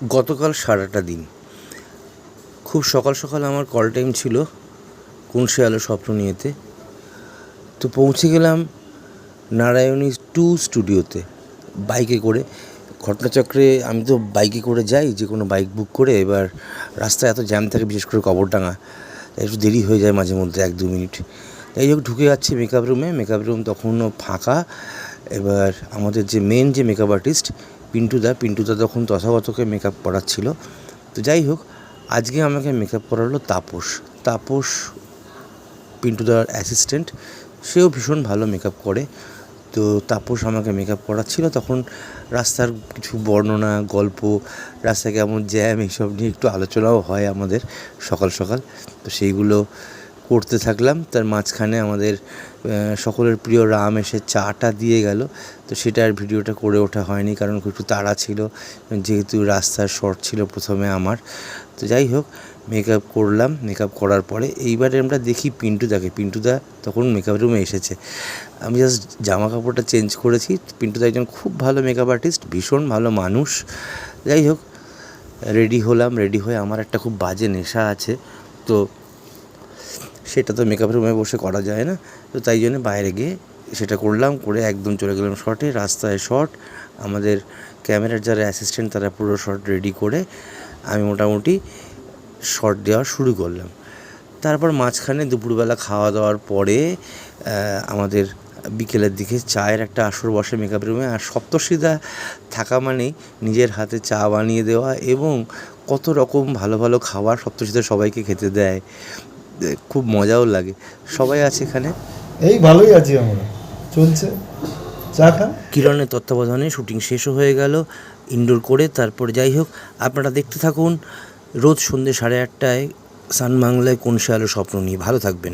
গতকাল সারাটা দিন খুব সকাল সকাল আমার কল টাইম ছিল কোন সে আলো স্বপ্ন নিয়েতে। তো পৌঁছে গেলাম নারায়ণী 2 স্টুডিওতে বাইকে করে। ঘটনাচক্রে আমি তো বাইকে করে যাই, যে কোনো বাইক বুক করে। এবার রাস্তায় এত জ্যাম থাকে, বিশেষ করে কবরডাঙ্গা, একটু দেরি হয়ে যায় মাঝে মধ্যে 1-2 মিনিট। যাই হোক, ঢুকে যাচ্ছি মেকআপ রুমে। মেকআপ রুম তখনও ফাঁকা। এবার আমাদের যে মেন যে মেকআপ আর্টিস্ট পিন্টুদা তখন তথাগতকে মেকআপ করাচ্ছিল। তো যাই হোক, আজকে আমাকে মেকআপ করালো তাপস পিন্টুদার অ্যাসিস্ট্যান্ট। সেও ভীষণ ভালো মেকআপ করে। তো তাপস আমাকে মেকআপ করাচ্ছিল। তখন রাস্তার কিছু বর্ণনা, গল্প, রাস্তায় কেমন জ্যাম, এইসব নিয়ে একটু আলোচনাও হয় আমাদের সকাল সকাল। তো সেইগুলো করতে থাকলাম। তার মাঝখানে আমাদের সকলের প্রিয় রাম এসে চাটা দিয়ে গেল। তো সেটার ভিডিওটা করে ওঠা হয়নি, কারণ একটু তাড়া ছিল, যেহেতু রাস্তার শর্ট ছিল প্রথমে আমার। তো যাই হোক, মেকআপ করলাম। মেকআপ করার পরে এইবারে আমরা দেখি পিন্টুদা তখন মেকআপ রুমে এসেছে। আমি জাস্ট জামা কাপড়টা চেঞ্জ করেছি। পিন্টুদা একজন খুব ভালো মেকআপ আর্টিস্ট, ভীষণ ভালো মানুষ। যাই হোক, রেডি হলাম। রেডি হয়ে আমার একটা খুব বাজে নেশা আছে, তো সেটা তো মেকআপ রুমে বসে করা যায় না। তো তাই জন্য বাইরে গিয়ে সেটা করলাম। করে একদম চলে গেলাম শর্টে। রাস্তায় শর্ট, আমাদের ক্যামেরার যারা অ্যাসিস্ট্যান্ট তারা পুরো শর্ট রেডি করে আমি মোটামুটি শর্ট দেওয়া শুরু করলাম। তারপর মাঝখানে দুপুরবেলা খাওয়া দাওয়ার পরে আমাদের বিকেলের দিকে চায়ের একটা আসর বসে মেকআপ রুমে। আর সপ্তর্ষিদা থাকা মানেই নিজের হাতে চা বানিয়ে দেওয়া এবং কত রকম ভালো ভালো খাবার সপ্তর্ষিদা সবাইকে খেতে দেয়। খুব মজাও লাগে। সবাই আছে এখানে। এই ভালোই আছি আমরা, চলছে। চা খান। কিরণের তত্ত্বাবধানে শুটিং শেষও হয়ে গেল ইনডোর করে। তারপরে যাই হোক, আপনারা দেখতে থাকুন রোজ সন্ধ্যে 8:30টায় সান বাংলায় কোন সে আলো স্বপ্ন নিয়ে। ভালো থাকবেন।